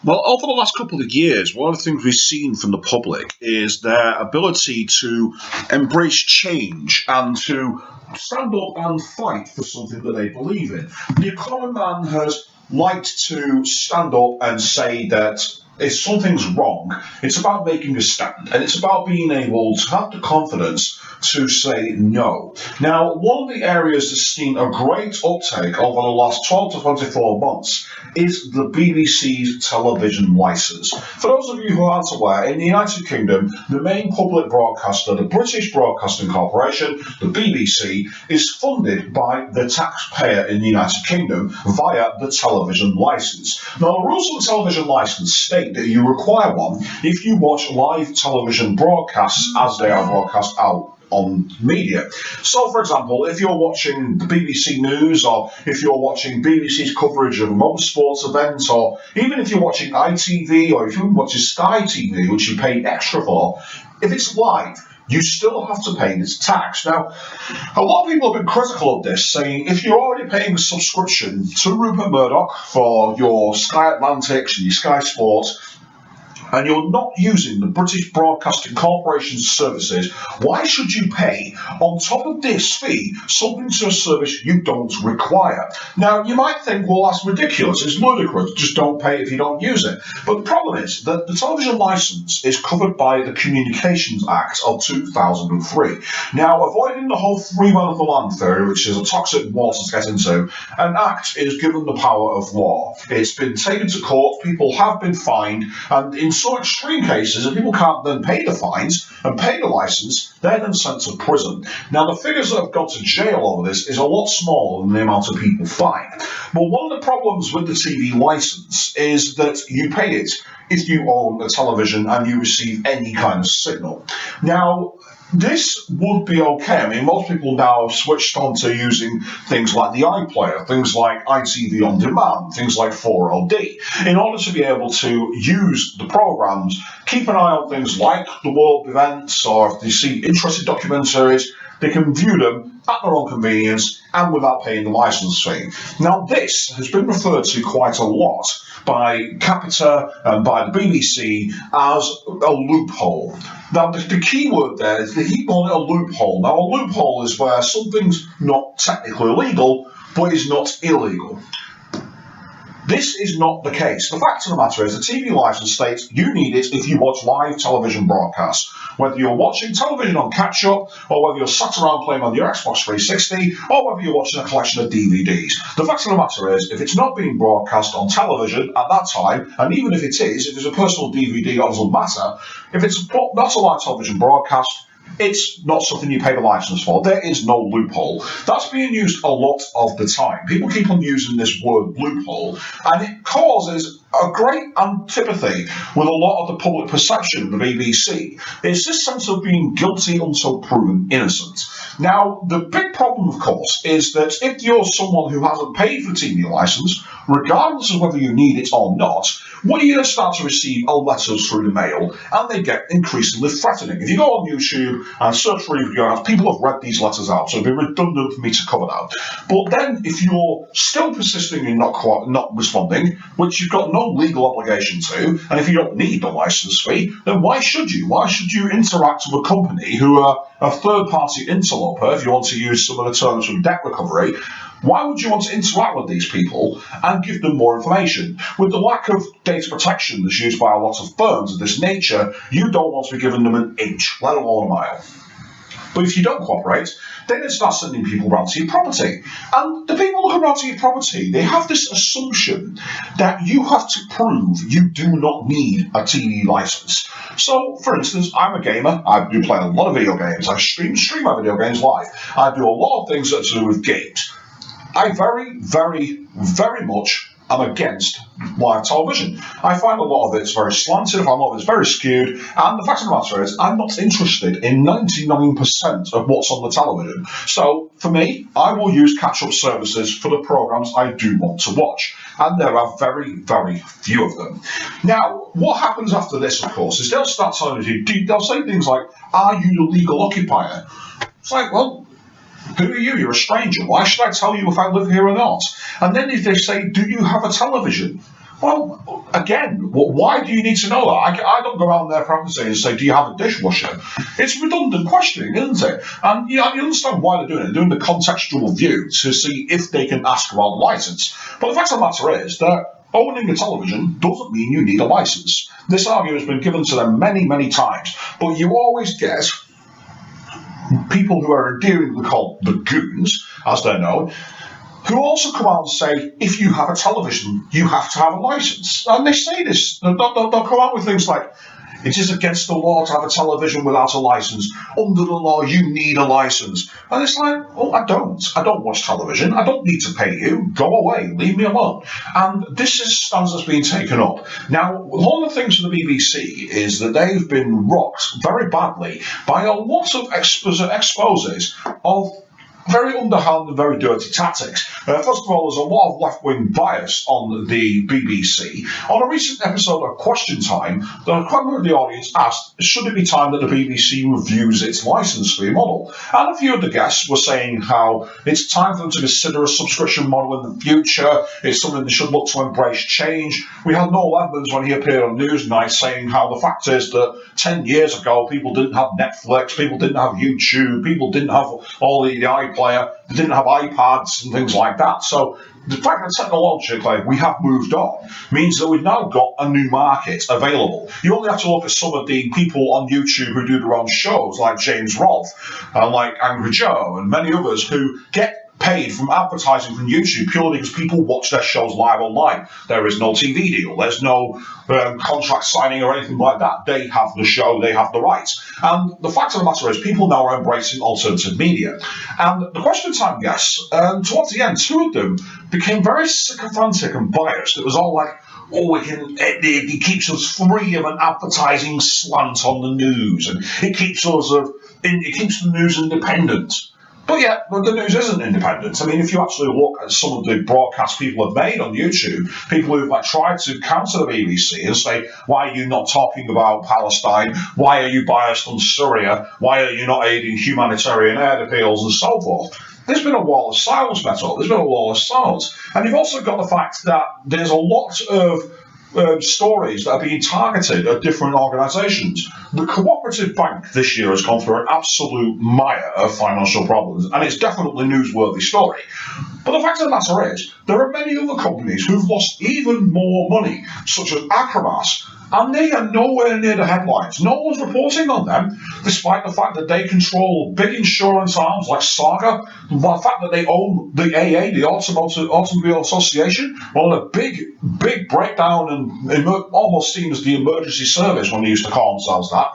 Well, over the last couple of years, one of the things we've seen from the public is their ability to embrace change and to stand up and fight for something that they believe in. The common man has liked to stand up and say that if something's wrong, it's about making a stand, and it's about being able to have the confidence to say no. Now, one of the areas that's seen a great uptake over the last 12 to 24 months is the BBC's television licence. For those of you who aren't aware, in the United Kingdom, the main public broadcaster, the British Broadcasting Corporation, the BBC, is funded by the taxpayer in the United Kingdom via the television licence. Now, the rules of the television licence state that you require one if you watch live television broadcasts as they are broadcast out on media. So, for example, if you're watching the BBC News, or if you're watching BBC's coverage of a motorsports event, or even if you're watching ITV, or if you're watching Sky TV, which you pay extra for, if it's live, you still have to pay this tax. Now, a lot of people have been critical of this, saying if you're already paying a subscription to Rupert Murdoch for your Sky Atlantics and your Sky Sports, and you're not using the British Broadcasting Corporation's services, why should you pay, on top of this fee, something to a service you don't require? Now, you might think, well, that's ridiculous, it's ludicrous, just don't pay if you don't use it. But the problem is that the television licence is covered by the Communications Act of 2003. Now, avoiding the whole free man of the land theory, which is a toxic water to get into, an act is given the power of law. It's been taken to court, people have been fined, and in some extreme cases, if people can't then pay the fines and pay the licence, they're then sent to prison. Now, the figures that have gone to jail over this is a lot smaller than the amount of people fined. But one of the problems with the TV licence is that you pay it if you own a television and you receive any kind of signal. Now, this would be okay. I mean, most people now have switched on to using things like the iPlayer, things like ITV On Demand, things like 4LD, in order to be able to use the programs, keep an eye on things like the world events, or if they see interesting documentaries, they can view them at their own convenience and without paying the licence fee. Now, this has been referred to quite a lot by Capita and by the BBC as a loophole. Now, the key word there is they keep calling it a loophole. Now, a loophole is where something's not technically legal, but is not illegal. This is not the case. The fact of the matter is the TV licence states you need it if you watch live television broadcasts. Whether you're watching television on catch-up, or whether you're sat around playing on your Xbox 360, or whether you're watching a collection of DVDs. The fact of the matter is, if it's not being broadcast on television at that time, and even if it is, if it's a personal DVD, it doesn't matter, if it's not a live television broadcast, it's not something you pay the licence for. There is no loophole. That's being used a lot of the time. People keep on using this word loophole, and it causes a great antipathy with a lot of the public perception of the BBC. It's this sense of being guilty until proven innocent. Now, the big problem, of course, is that if you're someone who hasn't paid for TV licence, regardless of whether you need it or not, what you start to receive are letters through the mail, and they get increasingly threatening. If you go on YouTube and search for reviews, people have read these letters out, so it'd be redundant for me to cover that. But then, if you're still persisting in not responding, which you've got no legal obligation to, and if you don't need the licence fee, then why should you? Why should you interact with a company who are a third-party interloper, if you want to use some of the terms from debt recovery? Why would you want to interact with these people and give them more information? With the lack of data protection that's used by a lot of firms of this nature, you don't want to be giving them an inch, let alone a mile. But if you don't cooperate, then it starts sending people around to your property. And the people looking around to your property, they have this assumption that you have to prove you do not need a TV licence. So, for instance, I'm a gamer. I do play a lot of video games. I stream my video games live. I do a lot of things that are to do with games. I very, very, very much am against live television. I find a lot of it's very slanted, I find a lot of it's very skewed, and the fact of the matter is, I'm not interested in 99% of what's on the television. So, for me, I will use catch-up services for the programmes I do want to watch, and there are very, very few of them. Now, what happens after this, of course, is they'll start telling you, they'll say things like, are you the legal occupier? It's like, well, who are you? You're a stranger. Why should I tell you if I live here or not? And then if they say, do you have a television? Well, again, why do you need to know that? I don't go around there practicing and say, do you have a dishwasher? It's redundant questioning, isn't it? And you understand why they're doing it. They're doing the contextual view to see if they can ask about license. But the fact of the matter is that owning a television doesn't mean you need a license. This argument has been given to them many, many times. But you always get people who are endearingly called the goons, as they're known, who also come out and say, if you have a television, you have to have a license. And they say this. They'll come out with things like, it is against the law to have a television without a license. Under the law, you need a license. And it's like, oh, I don't. I don't watch television. I don't need to pay you. Go away. Leave me alone. And this is stance that's being taken up. Now, one of the things for the BBC is that they've been rocked very badly by a lot of exposes of very underhand and very dirty tactics. First of all, there's a lot of left-wing bias on the BBC. On a recent episode of Question Time, the member of the audience asked, should it be time that the BBC reviews its licence fee model? And a few of the guests were saying how it's time for them to consider a subscription model in the future. It's something they should look to embrace change. We had Noel Edmonds when he appeared on Newsnight saying how the fact is that 10 years ago, people didn't have Netflix, people didn't have YouTube, people didn't have all the iPlayer, they didn't have iPads and things like that. So the fact that technologically we have moved on means that we've now got a new market available. You only have to look at some of the people on YouTube who do their own shows, like James Rolfe and like Angry Joe and many others who get paid from advertising from YouTube purely because people watch their shows live online. There is no TV deal, there's no contract signing or anything like that. They have the show, they have the rights. And the fact of the matter is people now are embracing alternative media. And the Question Time guests, towards the end, two of them became very sycophantic and biased. It was all like, oh, it keeps us free of an advertising slant on the news, and it keeps the news independent. But yeah, the news isn't independent. I mean, if you actually look at some of the broadcasts people have made on YouTube, people who've tried to counter the BBC and say, why are you not talking about Palestine? Why are you biased on Syria? Why are you not aiding humanitarian aid appeals and so forth? There's been a wall of silence, Metal. There's been a wall of silence. And you've also got the fact that there's a lot of stories that are being targeted at different organisations. The Cooperative Bank this year has gone through an absolute mire of financial problems, and it's definitely a newsworthy story. But the fact of the matter is, there are many other companies who've lost even more money, such as Acrobat, and they are nowhere near the headlines. No one's reporting on them, despite the fact that they control big insurance arms like Saga, the fact that they own the AA, the Automobile Association, well, a big breakdown and almost seen as the emergency service when they used to call themselves that.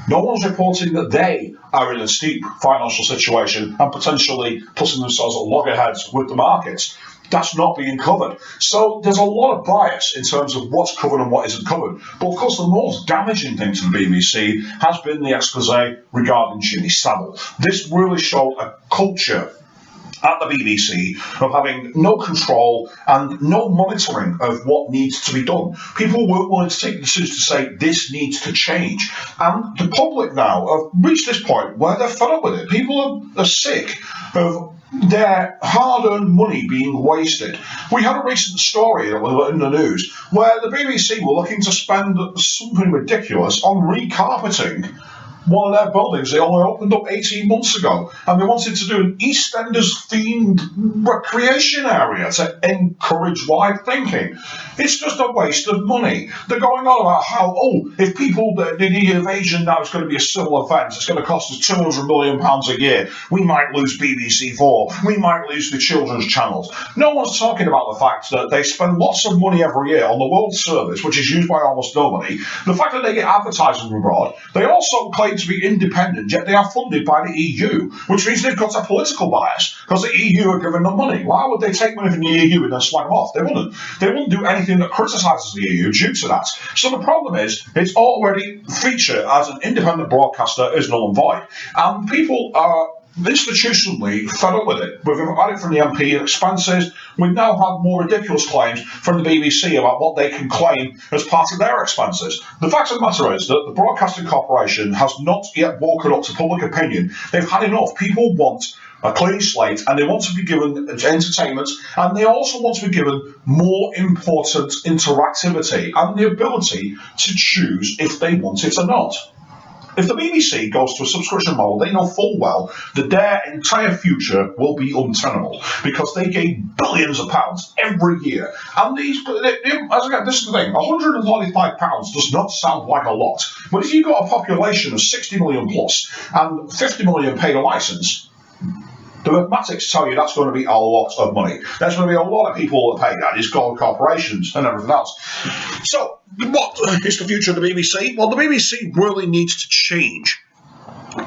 No one's reporting that they are in a steep financial situation and potentially putting themselves at loggerheads with the markets. That's not being covered. So there's a lot of bias in terms of what's covered and what isn't covered. But of course, the most damaging thing to the BBC has been the expose regarding Jimmy Savile. This really showed a culture at the BBC of having no control and no monitoring of what needs to be done. People weren't willing to take the decision to say this needs to change. And the public now have reached this point where they're fed up with it. People are sick of their hard-earned money being wasted. We had a recent story that was in the news where the BBC were looking to spend something ridiculous on recarpeting one of their buildings they only opened up 18 months ago, and they wanted to do an EastEnders-themed recreation area to encourage wide thinking. It's just a waste of money. They're going on about how, if people, the invasion now is going to be a civil offence, it's going to cost us £200 million a year, we might lose BBC4, we might lose the children's channels. No one's talking about the fact that they spend lots of money every year on the World Service, which is used by almost nobody, the fact that they get advertising from abroad. They also claim to be independent, yet they are funded by the EU, which means they've got a political bias, because the EU are giving them money. Why would they take money from the EU and then slag them off? They wouldn't. They wouldn't do anything that criticises the EU due to that. So the problem is, it's already featured as an independent broadcaster is null and void. And people are institutionally fed up with it. We've had it from the MP expenses. We now have more ridiculous claims from the BBC about what they can claim as part of their expenses. The fact of the matter is that the Broadcasting Corporation has not yet woken up to public opinion. They've had enough. People want a clean slate, and they want to be given entertainment, and they also want to be given more important interactivity and the ability to choose if they want it or not. If the BBC goes to a subscription model, they know full well that their entire future will be untenable because they gain billions of pounds every year. And these, as again, this is the thing, £145 does not sound like a lot. But if you've got a population of 60 million plus and 50 million paid a licence, the mathematics tell you that's going to be a lot of money. There's going to be a lot of people that pay that. It's called corporations and everything else. So, what is the future of the BBC? Well, the BBC really needs to change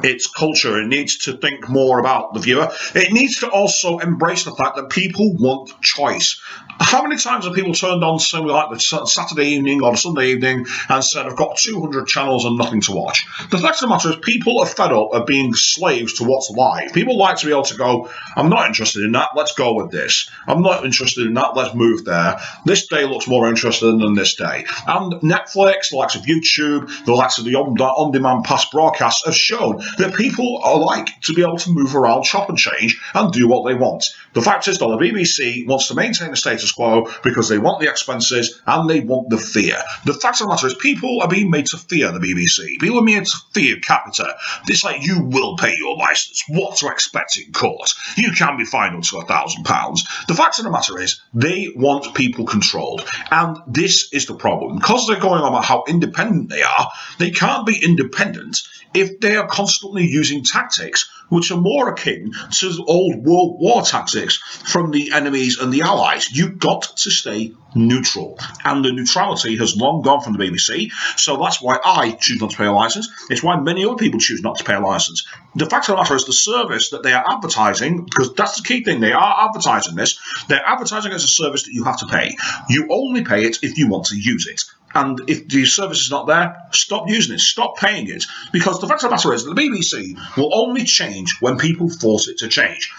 its culture. It needs to think more about the viewer. It needs to also embrace the fact that people want choice. How many times have people turned on something like the Saturday evening or the Sunday evening and said, I've got 200 channels and nothing to watch? The fact of the matter is people are fed up of being slaves to what's live. People like to be able to go, I'm not interested in that, let's go with this. I'm not interested in that, let's move there. This day looks more interesting than this day. And Netflix, the likes of YouTube, the likes of the on-demand past broadcasts have shown that people are like to be able to move around, chop and change, and do what they want. The fact is, though, the BBC wants to maintain the status quo because they want the expenses and they want the fear. The fact of the matter is, people are being made to fear the BBC. People are made to fear Capita. It's like, you will pay your licence. What to expect in court? You can be fined up to £1,000. The fact of the matter is, they want people controlled. And this is the problem. Because they're going on about how independent they are, they can't be independent if they are constantly using tactics which are more akin to old World War tactics from the enemies and the allies. You've got to stay neutral. And the neutrality has long gone from the BBC, so that's why I choose not to pay a licence. It's why many other people choose not to pay a licence. The fact of the matter is, the service that they are advertising, because that's the key thing, they are advertising this, they're advertising as a service that you have to pay. You only pay it if you want to use it. And if the service is not there, stop using it, stop paying it. Because the fact of the matter is, the BBC will only change when people force it to change.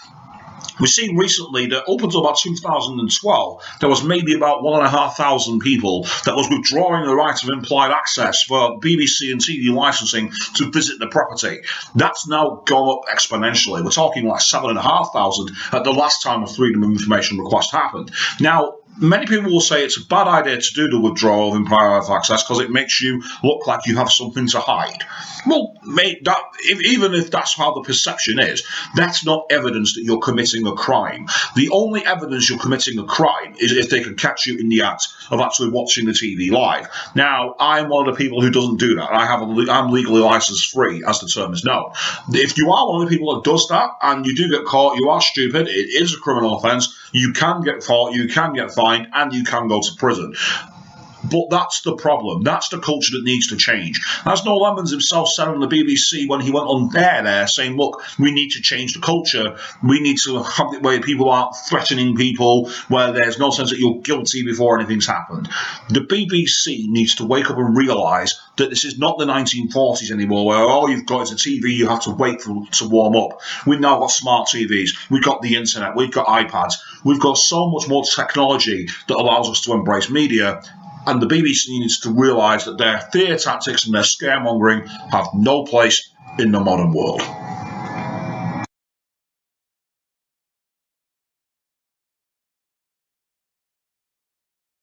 We've seen recently that up until about 2012, there was maybe about 1,500 people that was withdrawing the right of implied access for BBC and TV licensing to visit the property. That's now gone up exponentially. We're talking like 7,500 at the last time a Freedom of Information request happened. Now, many people will say it's a bad idea to do the withdrawal of implied access because it makes you look like you have something to hide. Well, mate, even if that's how the perception is, that's not evidence that you're committing a crime. The only evidence you're committing a crime is if they can catch you in the act of actually watching the TV live. Now, I'm one of the people who doesn't do that. I'm legally licensed free, as the term is known. If you are one of the people that does that and you do get caught, you are stupid. It is a criminal offence. You can get caught, you can get fined, and you can go to prison. But that's the problem. That's the culture that needs to change. As Noel Emmons himself said on the BBC when he went on there saying, look, we need to change the culture. We need to have it where people aren't threatening people, where there's no sense that you're guilty before anything's happened. The BBC needs to wake up and realise that this is not the 1940s anymore, where all you've got is a TV you have to wait for to warm up. We've now got smart TVs. We've got the internet. We've got iPads. We've got so much more technology that allows us to embrace media. And the BBC needs to realise that their fear tactics and their scaremongering have no place in the modern world.